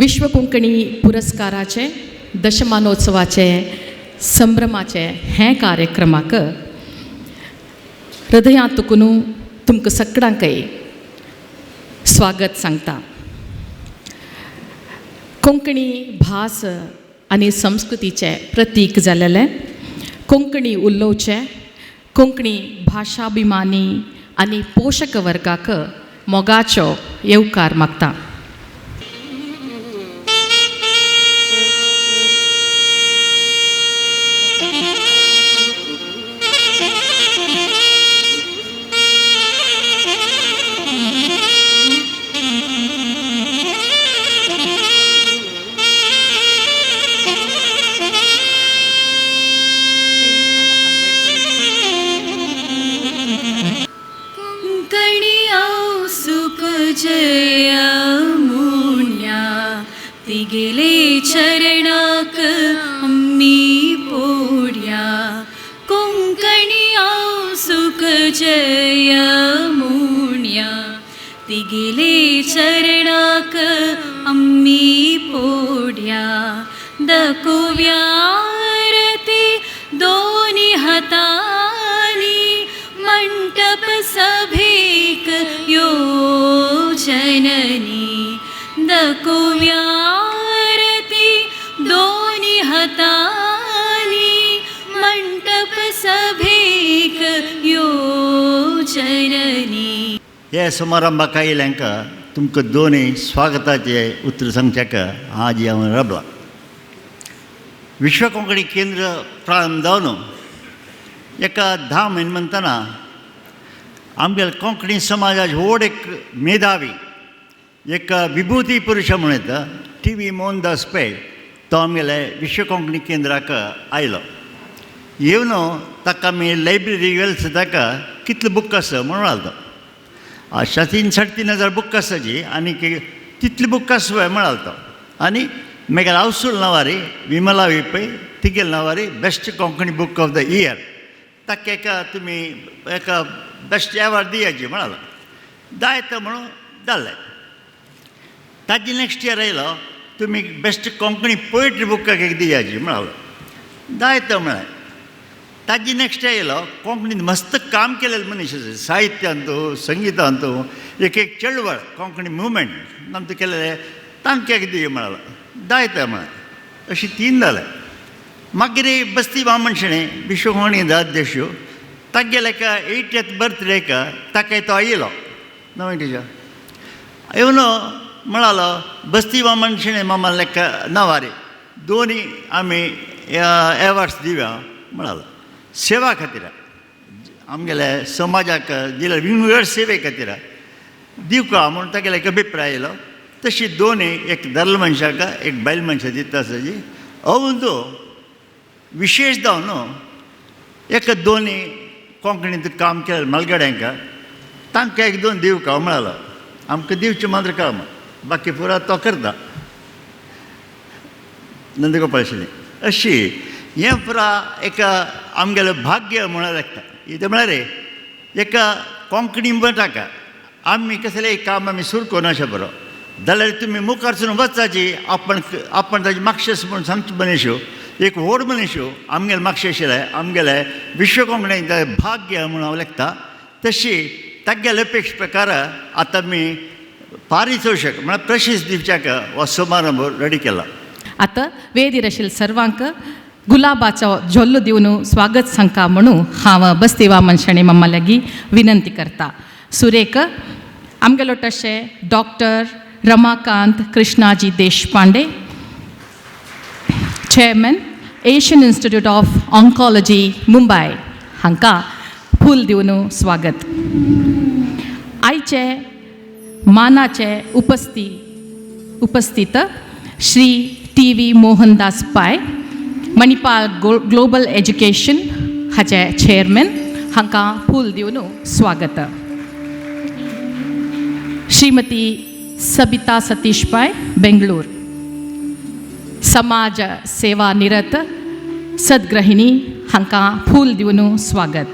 विश्व कोंकणी पुरस्काराचे दशमानोत्सवाचे संभ्रमाचे हे कार्यक्रमाक हृदयांतून तुमकां सगळ्यांकय स्वागत सांगता. कोंकणी भास आनी संस्कृतीचे प्रतीक जाल्लेले कोंकणी उलोवचे कोंकणी भाशाभिमानी आनी पोशक वर्गाक मोगाचो येवकार मागता. तिगेले चरणाक आम्ही पोड्या कोंकणी सुख जय मुण्या तिगेले चरणाक आम्ही पोड्या दकोव्या आरती दोनी हातानी मंटप सभेक यो जननी दकोव्या आरती दोनी हातानी मंटप सभेक यो जननी. हे समारंभाक आयिल्ल्यांक तुमकां दोनूय स्वागताचे उतर सांगच्याक आज हांव रबला. विश्व कोंकणी केंद्र प्रारंभ जावन एका 10 म्हयने म्हणटना आमगेले कोंकणी समाजाचे व्हड एक मेधावी एक विभूती पुरुष म्हणून येता टी.व्ही. मोहनदास पै तो आमगेले विश्व कोंकणी केंद्राक आयलो. येवन ताका आमी लायब्ररी गेले ताका कितले बूक आसा म्हणून आलो. 3-3.5 बूक आसाची आनी तितली बूक आसा म्हणाल तो. आनी मागीर हावसूल नांवारी विमला विपय तिगेले नांवारी best Konkani book of the year ताका एका तुमी एका बेस्ट एवॉर्ड दियाची म्हणालो. दायता म्हणून जाल्लें. ताजी नेक्स्ट इयर आयलो तुमी बेस्ट कोंकणी पोएट्री बुकाक एक दियाची म्हणालो. दायता म्हळें. ताजी नेक्स्ट आयलो कोंकणीन मस्त काम केलेले मनीस साहित्यांत संगीतांत एक चळवळ कोंकणी मुवमेंट आमचो केलेले तांकां एक दिया म्हणालो. दायता म्हळें. अशी 3 जाले. मागीर बस्ती वामन शेणें विश्व कोंकणी अध्यक्ष तागेले एका 80th बर्थडेक ताका तो आयलो नवेंटीच्या येवन म्हणालो बस्ती वामन शेणें मामा लेका नांवारी दोनी आमी एवॉर्ड्स दिवया म्हणालो. सेवा खातीर आमगेले समाजाक दिल्या विंगड सेवे खातीर दिवका म्हणून तागेले एक अभिप्राय आयलो. तशी दोनी एक दल मनशाक एक बायल मनशाक दिता आसाची. अवंदो विशेश जावन एक दोनी कोंकणींत काम केलें मलगड्यांक तांकां 1-2 दिवका म्हणालो. आमकां दिवचें मात्र काम बाकी पुरा तो करता नंदगोपाल शेणी. अशी हें पुरा एक आमगेलें भाग्य म्हणून लागता. कितें म्हळ्यार एका कोंकणी मठाक आमी कसलेंय काम आमी सुरू करूनाशें बरो जाल्यार तुमी मुखारसून वचाची आपण ताजे मागशेस म्हणून सांगचे मनीसो एक व्हड मनीसो आमगेले मागशे आशिल्ले आमगेले विश्व कोंकणीचे भाग्य म्हणून हांव लेखता. तशी तागेले अपेक्षे प्रकार आतां आमी पारितोषक म्हळ्यार प्रशस्त दिवच्याक हो समारंभ रेडी केला. आतां वेदीर आशिल्ल्या सर्वांक गुलाबाचो झोल्लो दिवन स्वागत सांगता म्हणून हांव बस्ती वामन शेणें मामा लागीं विनंती करता. सुरेख आमगेलो तशे doctor Ramakant Krishnaji Deshpande chairman Asian institute of oncology Mumbai हांकां फूल दिवन स्वागत. आयचे मानाचे उपस्थित श्री टी.व्ही. मोहनदास पै मणिपाल ग्लोबल एज्युकेशन हाचे चेअरमॅन हांकां फूल दिवन स्वागत. श्रीमती सबिता सतीश पै बेंगळूर समाज सेवा निरत सद्गृहिणी हांकां फूल दिवन स्वागत.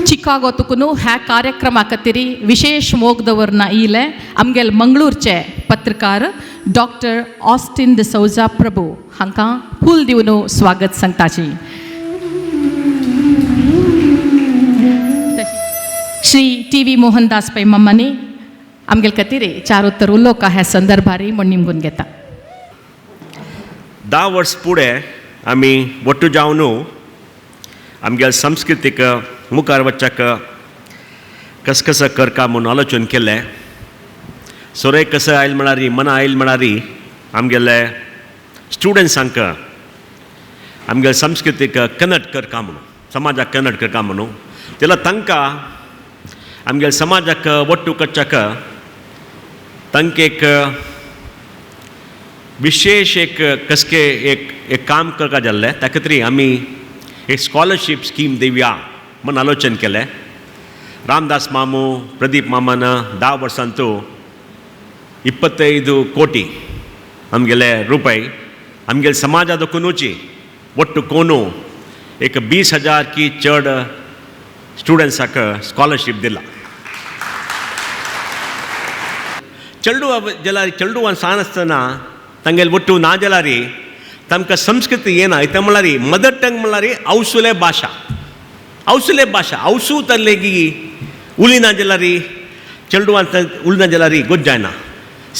चिकागोतून ह्या कार्यक्रमा खातीर विशेष मोग दवरना इले आमगेले मंगळूरचे पत्रकार डॉक्टर ऑस्टिन डिसौजा प्रभू हांकां फूल दिवन स्वागत सांगताची. श्री टी.व्ही. मोहनदास पै मम्मानी आमगेल खातीर चार उत्तर उलोवंक ह्या संदर्भारी म्हण निमगून घेता. 10 वर्स फुडें आमी ಒಟ್ಟು जावन आमगे संस्कृतीक मुखार वचपाक कसं कसं करता म्हणून आलोचन केलें. सोरे कसं आयल म्हळ्यार मना आयल म्हळ्यार आमगेले स्टुडंट्सांक आमगे संस्कृतीक कनेक्ट करता म्हणून समाजाक कनेक्ट करता म्हणून तेला तांकां आमगे समाजाक ಒಟ್ಟು करच्याक तांकां एक विशेष एक कसके एक काम करता जाल्लें. त्या खातीर आमी एक स्कॉलरशीप स्कीम दिवया म्हूण आलोचन केलें. रामदास मामू प्रदीप मामान 10 वर्सांतू 25 ಕೋಟಿ आमगेले रुपये आमगे समाजा कोनूची ಒಟ್ಟು कोनू एक 20,000 की चड स्टुडंट्साक स्कॉलरशीप दिला. चेडू चेडूवान सान आसतना तांगेल ಒಟ್ಟು ना जाल्यार तांकां संस्कृती येना इता म्हळ्यार मदर टंग म्हळ्यार औसुले भाशा औसू तरलेगी उलिना जाल्यार चेडूवान उलिना जाल्यार गोंय जायना.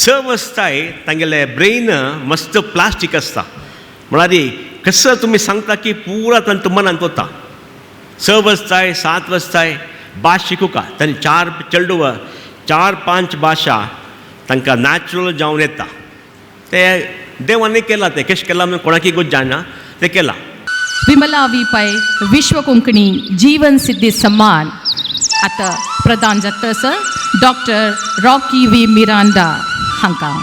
स वस्ताय तांगेले ब्रेन मस्त प्लास्टीक आसता म्हळ्यार कसं तुमी सांगता की पुरा तांचो मनांत वता. 6 वस्ताय 7 वस्ताय भास शिकुका तांणी 4-5 भाशा तांकां नॅचरल जावन येता. ते देवानी केला ते कशें केला म्हणून कोणाकी गोंय जायना ते केला. विमला वी पै विश्व कोंकणी जीवन सिद्धी सम्मान आता प्रदान जातसर डॉक्टर रॉकी वी मिरांडा हांकां.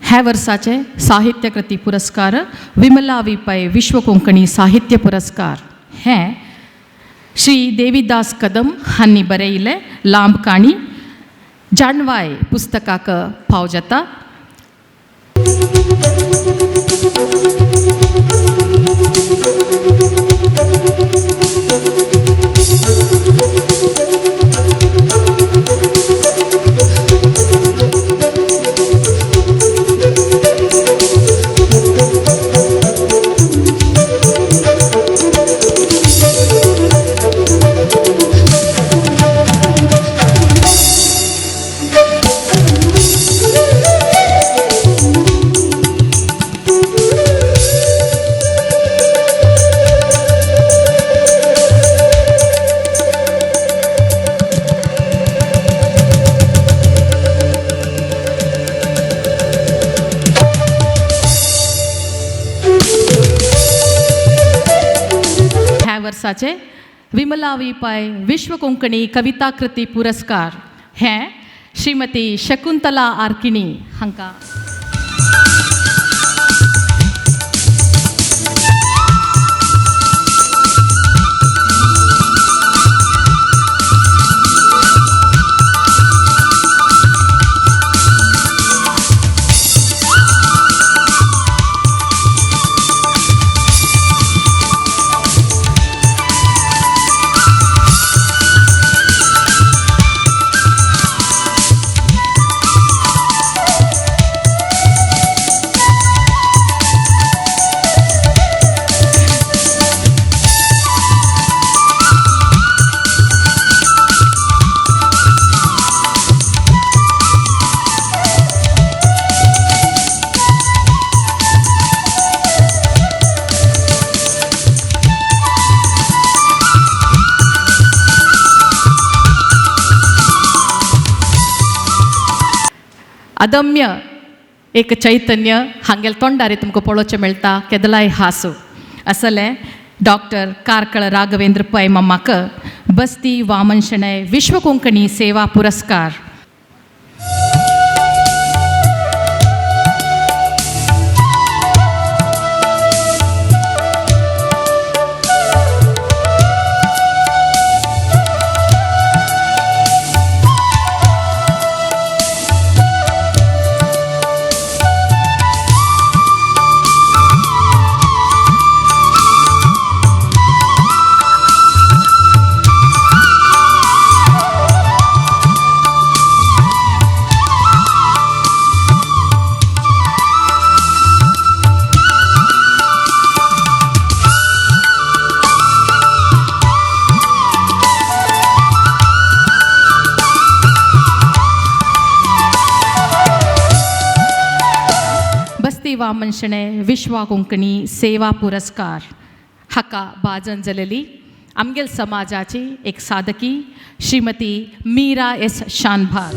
ह्या वर्साचे साहित्य कृती पुरस्कार विमला वी पै विश्व कोंकणी साहित्य पुरस्कार हे श्री देवीदास कदम हांणी बरयिल्ले लांब काणी जाणवाय पुस्तकाक फाव जाता. वर्साचे विमला वी पै विश्व कोंकणी कविता कृती पुरस्कार हे श्रीमती शकुंतला आर्किणी हांकां. अदम्य एक चैतन्य हांगेल तोंडारी तुमकां पळोवचें मेळटा केदलाय हांसू असले डॉक्टर कारकळ राघवेंद्र पै मम्माक बस्ती वामन शणै विश्व कोंकणी सेवा पुरस्कार. वामन शणै विश्व कोंकणी सेवा पुरस्कार हाका भाजन जालेली आमगेल समाजाची एक साधकी श्रीमती मीरा एस शानभाग.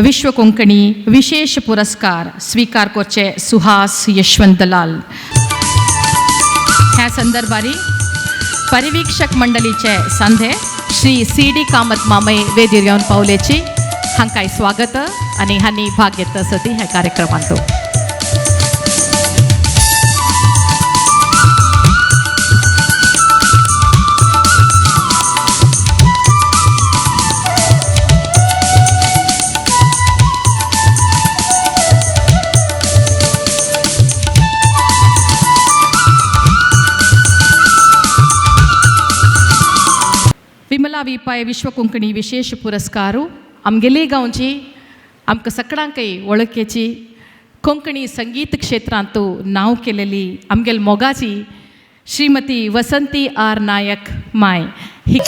विश्व कोंकणी विशेष पुरस्कार स्वीकार करचे सुहास यशवंत दलाल. ह्या संदर्भारी परिवीक्षक मंडळीचे सांधे श्री सी.डी. कामत मामय वेदीर येवन पावलेची हांकांय स्वागत आनी हांणी भाग घेता सती ह्या कार्यक्रमांत. विमला विपाय विश्व कोंकणी विशेष पुरस्कारू आमगेले गांवची आमकां सगळ्यांकय वळखेची कोंकणी संगीत क्षेत्रांत नांव केलेली आमगेल मोगाची श्रीमती वसंती आर नायक माय ही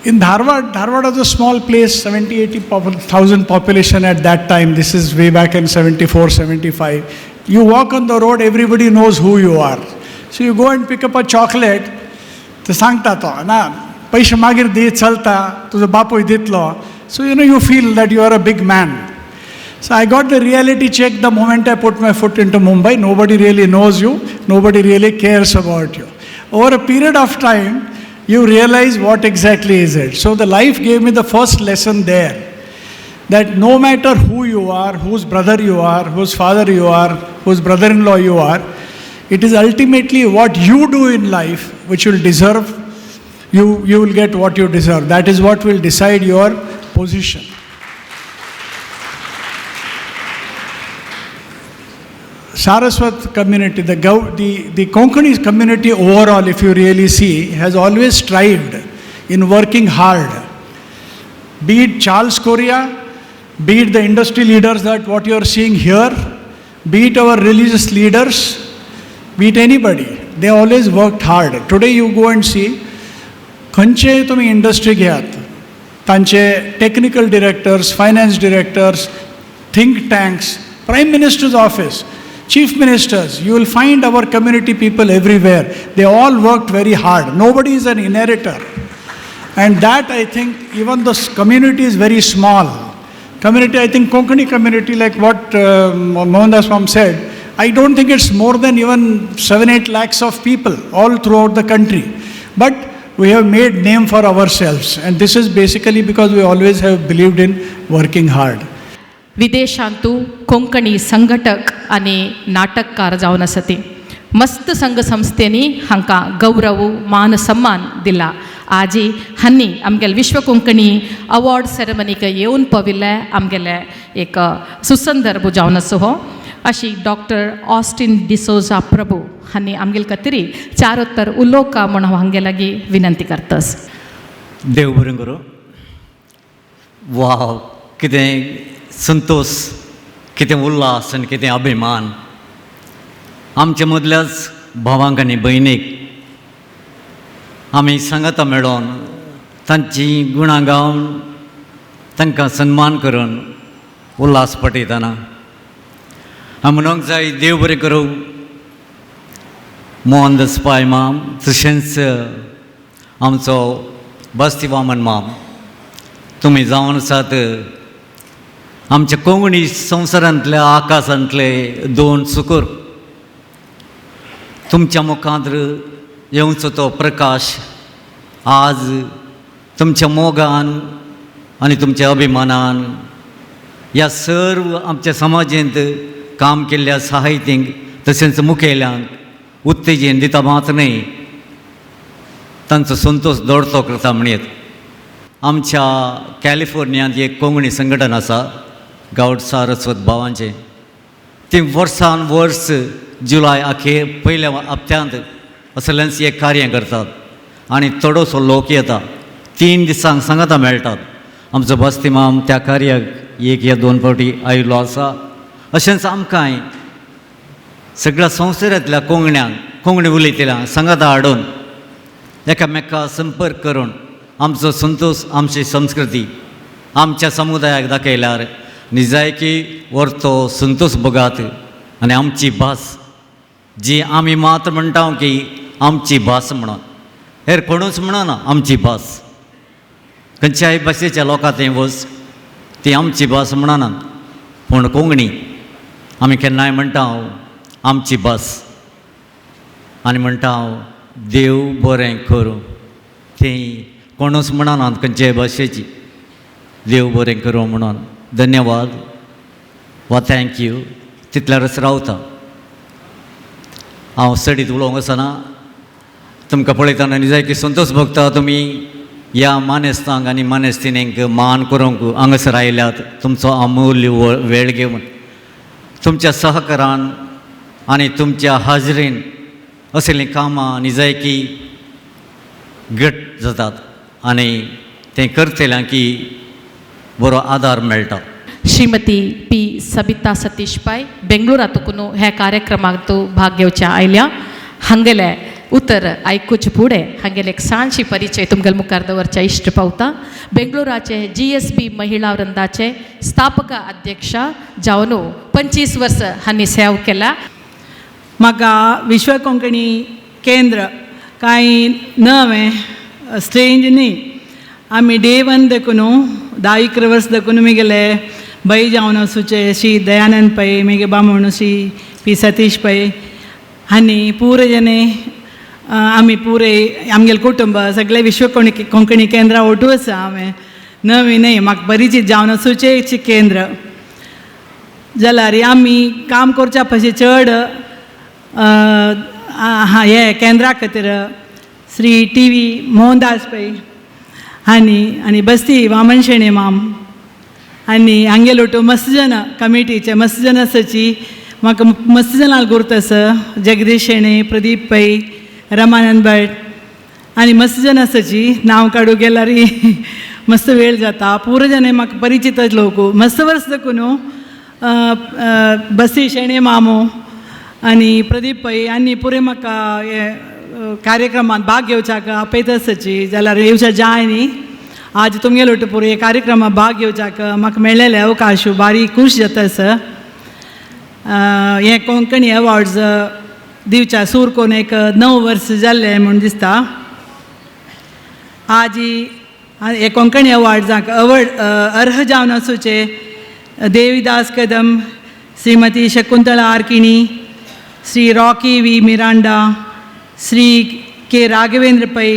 In Dharwad was a small place, 70,000 population at that time. This is way back in 74, 75. You walk on the road, everybody knows who you are. So you go and pick up a chocolate, te sangta to, na, paishe magir de chalta, tujo bapoy ditlo. So you feel that you are a big man. So I got the reality check the moment I put my foot into Mumbai. Nobody really knows you, nobody really cares about you. Over a period of time, you realize what exactly is it. So the life gave me the first lesson there, that no matter who you are, whose brother you are, whose father you are, whose brother-in-law you are, it is ultimately what you do in life which will deserve, you will get what you deserve. That is what will decide your position. Saraswat community, the Konkani community overall, if you really see, has always strived in working hard. Be it Charles Correa, be it the industry leaders that what you are seeing here, be it our religious leaders, be it anybody, they always worked hard. Today you go and see, खंयचे तुमी industry घेयात, तांचे technical directors, finance directors, think tanks, prime minister's office, chief ministers, you will find our community people everywhere. They all worked very hard. Nobody is an inheritor. And that I think even the community is very small. Community, I think Konkani community, like what Mohandas Ma'am said, I don't think it's more than even 7-8 lakhs of people all throughout the country. But we have made name for ourselves, and this is basically because we always have believed in working hard. विदेशांतू कोंकणी संघटक आनी नाटककार जावन आसा ती मस्त संघ संस्थेनी हांकां गौरव मान सन्मान दिला. आजी हांणी आमगेले विश्व कोंकणी अवॉर्ड सेरेमनीक येवन पविल्ले आमगेले एक सुसंदर्भ जावन आसा हो. अशी डॉक्टर ऑस्टिन डिसोजा प्रभू हांणी आमगेले खातीर 4 उत्तर उलोवका म्हण हांव हांगे लागीं विनंती करतास. देव बरें करूं. वाव, कितें संतोष, कितें उल्हास आनी कितें अभिमान. आमच्या मदल्याच भावांक आनी भयणीक आमी सांगाता मेळोन तांची गुणां गावन तांकां सन्मान करून उल्हास पटयतना हांव म्हणूंक जाय, देव बरें करूं मोहनदास पाय माम, तशेंच आमचो बस्ती वामन माम. तुमी जावन आसात आमच्या कोंकणी संवसारांतले आकाशांतले 2 सुकूर. तुमच्या मुखांत येवचो तो प्रकाश आज तुमच्या मोगान आनी तुमच्या अभिमानान ह्या सर्व आमच्या समाजांत काम केल्ल्या साहित्यीक तशेंच मुखेल्यांक उत्तेजन दिता मात न्ही, तांचो संतोष दडतो करता म्हणत. आमच्या कॅलिफोर्नियांत एक कोंकणी संघटन आसा, गांवड सारस्वत भावांचें. ती वर्सान वर्स जुलय अखेर पयल्या हप्त्यांत असलेंच एक कार्य करतात आनी चडसो लोक येता. 3 दिसांक सांगाता मेळटात. आमचो बस्ती माम त्या कार्याक 1 या 2 फावटी आयिल्लो आसा. अशेंच आमकांय सगळ्या संवसारांतल्या कोंकण्यांक, कोंकणी उलयतल्यांक सांगाता हाडून एकामेका संपर्क करून आमचो संतोष, आमची संस्कृती आमच्या समुदायाक दाखयल्यार निजायकी व्हरतो संतोष भोगात. आनी आमची भास जी आमी मात म्हणटा की आमची भास म्हणून, हेर कोणूच म्हणना आमची भास. खंयच्याय भाशेच्या लोकां थंय वच, ती आमची भास म्हणनात, पूण कोंकणी आमी केन्नाय म्हणटा आमची भास. आनी म्हणटा देव बरें करूं. ती कोणूच म्हणनात खंयच्याय भाशेची देव बरें करूं म्हणून. धन्यवाद वा थँक्यू, तितल्यारच रावता. हांव स्टडीत उलोवंक वचना. तुमकां पळयतना निजायकी संतोश भोगता. तुमी ह्या मानेस्तांक आनी मानेस्तिनींक मान करूंक हांगासर आयल्यात, तुमचो अमूल्य वेळ घेवन. तुमच्या सहकारान आनी तुमच्या हाजरीन असलीं कामां निजायकी घट जातात आनी तें करतल्यांकी बरो आदार मेळटा. श्रीमती पी सबिता सतीश पाय बेंगळुरातून ह्या कार्यक्रमात भाग घेवच्या आयल्या. हांगेले उतर आयकूचे फुडें हांगेले एक सांची परिचय तुमगेले मुखार दवरच्या इश्ट पावता. बेंगळुराचे GSB महिला वृंदाचे स्थापक अध्यक्षा जावन 25 वर्स हांणी सेवा केल्या. म्हाका विश्व कोंकणी केंद्र कांय नवें स्ट्रेंज न्ही. आमी डे 1 देखून 10-11 वर्स देखून म्हगेले बाई जावन वचूचे श्री दयानंद पै, म्हगे बामण श्री पी सतीश पै हांणी पुरे जने आमी पुरे आमगेले कुटुंब सगळे विश्व कोंकणी केंद्रा ओटू आसा. हांवें नवी न्ही, म्हाका परिचीत जावन वचूचें केंद्र जाल्यार आमी काम करच्या पयशे चड हे केंद्रा खातीर श्री TV मोहनदास पै आनी बस्ती वामन शेणे माम आनी हांगे लोटू मस्त जन कमिटीचे मस्त जन सची म्हाका मस्त जनाल गुर्तस जगदीश शेणे, प्रदीप पै, रमानंद भट आनी मस्त जन आसाची नांव काडूं गेल्यार मस्त वेळ जाता. पुरो जने म्हाका परिचित लोक मस्त वर्स देखून बस्ती शेणे मामू आनी प्रदीप पै आनी पुरे म्हाका हे कार्यक्रमांत भाग घेवच्याक आपयत आसाची जाल्यार येवच्या जाय न्ही. आज तुमगे लोट पुरे कार्यक्रमांत भाग घेवच्याक म्हाका मेळ्ळेले अवकाश बारी खूश जाता आसा. हे कोंकणी अवॉर्ड्स दिवच्या सूर कोन्न एक 9 वर्स जाल्ले म्हूण दिसता. आज हे कोंकणी अवॉर्ड जांक अर्ह जावन आसूचे देविदास कदम, श्रीमती शकुंतला आर्किणी, श्री रॉकी वी मिरांडा, श्री के राघवेंद्र पै,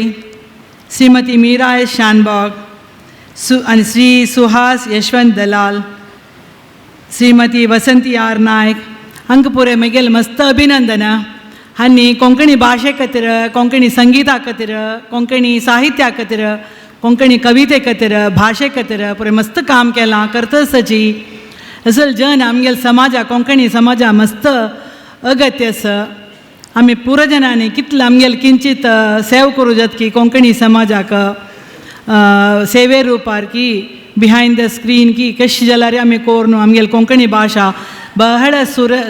श्रीमती मीरा एस शानबाग, आनी श्री सुहास यशवंत दलाल, श्रीमती वसंती आर नायक हांकां पुरे म्हगेलें मस्त अभिनंदनां. हांणी कोंकणी भाशे खातीर, कोंकणी संगीता खातीर, कोंकणी साहित्या खातीर, कोंकणी कविते खातीर, भाशे खातीर पुरे मस्त काम केलां. करतसची असल जन आमगेल समाजा, कोंकणी समाजा मस्त अगत्य आसा. आमी पुरो जनांनी कितलें आमगेल किंचित सेव करूं जाता की कोंकणी समाजाक सेवे रुपार की बिहायंड द स्क्रीन की कशी जाल्यार आमी कोर न्हू. आमगेल कोंकणी भाशा बहळ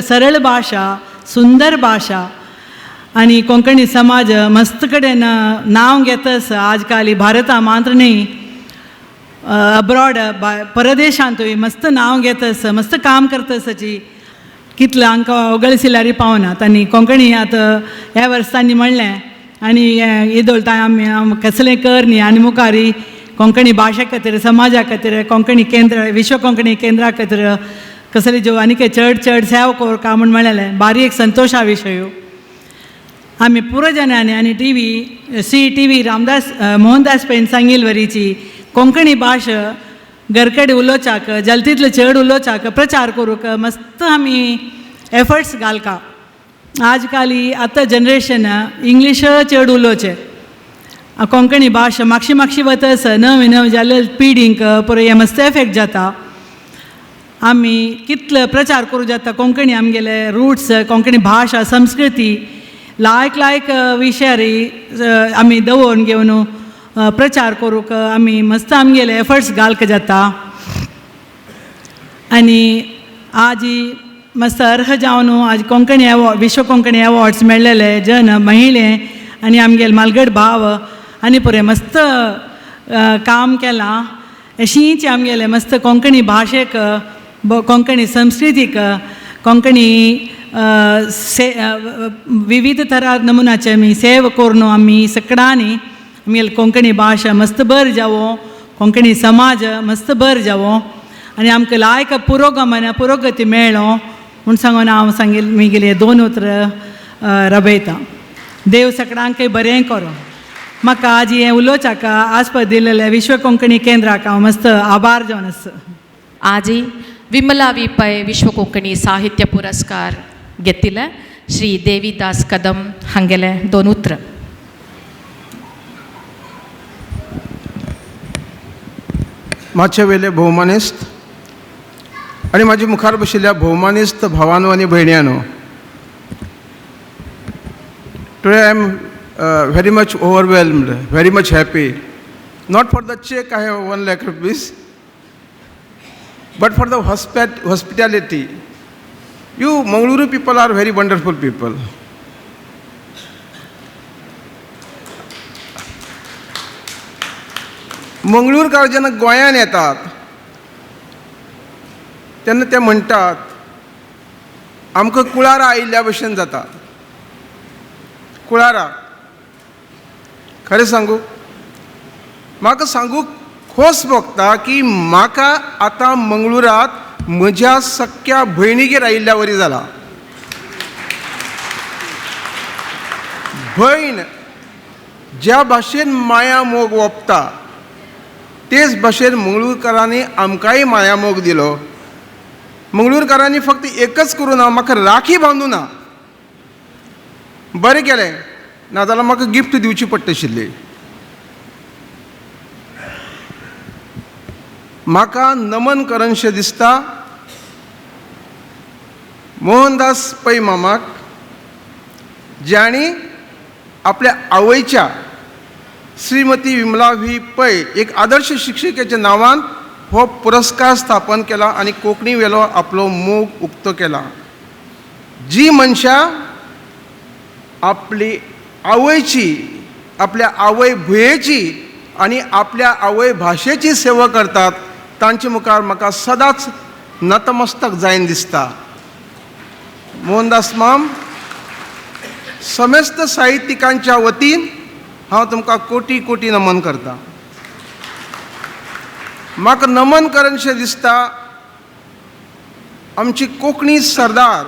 सरळ भाशा, सुंदर भाशा आनी कोंकणी समाज मस्त कडेन नांव घेतास. आजकाल भारता मात्र न्ही, अब्रॉड परदेशांतूय मस्त नांव घेतास, मस्त काम करतासची. कितलें हांकां ओगळसिल्यारी पावनात. आनी कोंकणी आतां ह्या वर्सांनी म्हणलें आनी इदोलता आमी कसलें कर न्ही आनी मुखारी कोंकणी भाशे खातीर, समाजा खातीर, कोंकणी केंद्र, विश्व कोंकणी केंद्रा खातीर कसली ज्यो आनी चड चड सेव कोर का म्हूण म्हणलेलें बारी एक संतोशा विशय. आमी पुरो जनांनी आनी टी व्ही रामदास मोहनदास पैन सांगिल वरीची कोंकणी भास घरकडेन उलोवच्याक, जाल तितले चड उलोवच्याक, प्रचार करूंक मस्त आमी एफर्ट्स घालका. आजकाल आतां जनरेशन इंग्लीश चड उलोवचें, कोंकणी भास मातशी वतस नवी नवी जाल्ले पिडींक पुरो हें मस्त एफेक्ट जाता. आमी कितलो प्रचार करूं जाता कोंकणी आमगेले रुट्स, कोंकणी भाशा, संस्कृती लायक विशयार आमी दवरून घेवन प्रचार करूंक आमी मस्त आमगेले एफर्ट्स घालक जाता. आनी आज मस्त अर्ह जावन आज कोंकणी विश्व कोंकणी अवॉर्ड्स मेळ्ळेले जन महिले आनी आमगेले मालगड भाव आनी पुरे मस्त काम केलां. अशींच आमगेले मस्त कोंकणी भाशेक, कोंकणी संस्कृतीक, कोंकणी विविध तरा नमुनाचे आमी सेव करून आमी सगळ्यांनी आमगेली कोंकणी भाशा मस्त बर जावो, कोंकणी समाज मस्त बर जावो आनी आमकां लायक पुरोगती मेळ्ळो म्हूण सांगून हांव म्हगेले 2 उतरां रबयतां. देव सगळ्यांक बरें करो. म्हाका आज हें उलोवच्याक आस्पद दिलेले विश्व कोंकणी केंद्राक हांव मस्त आभार जावन आसा. आज विमला वी पै विश्व कोंकणी साहित्य पुरस्कार घेतिल्ले श्री देविदास कदम हांगेले 2 उतरां. मातशे वेले भोवमानिस्त आनी म्हाजे मुखार बशिल्ल्या भोवमानिस्त भावांनो आनी भयण्यांनो, today I am very much overwhelmed, very much happy. Not for the check I have 1 lakh rupees, but for the hospitality. You Mangaluru people are very wonderful people. मंगळूरकार जेन्ना गोंयांत येतात तेन्ना ते म्हणटात आमकां कुळारा आयिल्ल्या भशेन जाता. कुळारा खरें सांगू, म्हाका सांगूक खोस भोगता की म्हाका आतां मंगळूरांत म्हज्या सख्या भयणीगेर आयिल्ल्या वरी जाला. भयण ज्या भाशेन माया मोग ओंपता तेच भाशेन मंगळूरकारांनी आमकांय माया मोग दिलो. मंगळूरकारांनी फक्त एकच करूं ना, म्हाका राखी बांदूं ना. बरें केलें, नाजाल्यार म्हाका गिफ्ट दिवची पडटशिल्ली. म्हाका नमन करनशें दिसता मोहनदास पै मामाक, ज्यांनी आपल्या आवयच्या श्रीमती विमला व्ही पै एक आदर्श शिक्षिकेच्या नांवान हो पुरस्कार स्थापन केला आनी कोंकणी वेलो आपलो मोग उक्तो केला. जी मनशां आपली आवयची, आपल्या आवय भुयेची आनी आपल्या आवय भाशेची सेवा करतात तांचे मुखार म्हाका सदांच नतमस्तक जायन दिसता. मोहनदास माम, समेस्त साहित्यिकांच्या वतीन हांव तुमकां कोटी कोटी नमन करता. म्हाका नमन करनशें दिसता आमची कोंकणी सरदार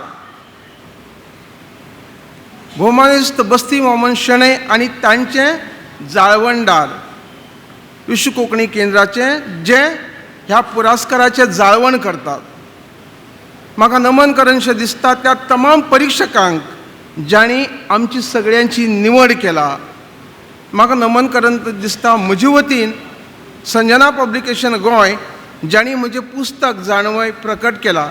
भौमानिस्त बस्ती मोहम्मद शेणै आनी तांचे जाळवणदार विश्व कोंकणी केंद्राचे जे ह्या पुरस्काराचें जाळवण करतात. म्हाका नमन करनशें दिसता त्या तमाम परीक्षकांक जांणी आमची सगळ्यांची निवड केला. म्हाका नमन करन दिसता म्हजे वतीन संजना पब्लिकेशन गोंय जांणी म्हजें पुस्तक जाणवय प्रकट केला.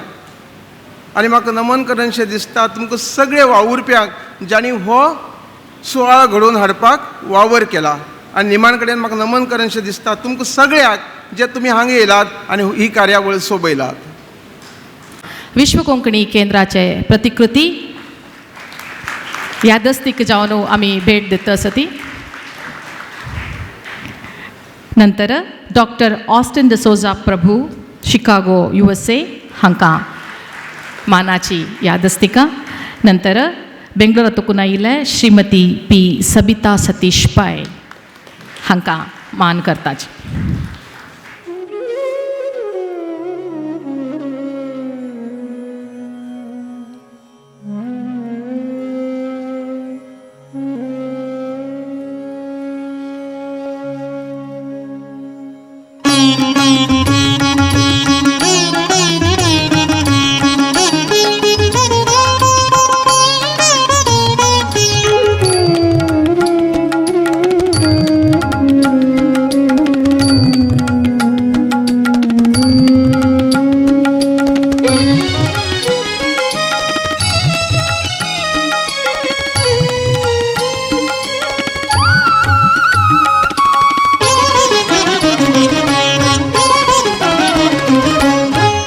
आनी म्हाका नमन करनशें दिसता तुमकां सगळे वावुरप्यांक जांणी हो सुवाळो घडोवन हाडपाक वावर केला. आनी निमाण कडेन म्हाका नमन करनशें दिसता तुमकां सगळ्याक जे तुमी हांगा येयलात आनी ही कार्यावळ सोबयलात. विश्व कोंकणी केंद्राचे प्रतिकृती यादस्तीक जावन आमी भेट दिता आसती. नंतर डॉक्टर ऑस्टिन डिसोजा प्रभू शिकागो USA हांकां मानाची यादस्तिका. नंतर बेंगलोरातून आयिल्ले श्रीमती P. सबिता सतीश पै हांकां मान करताची.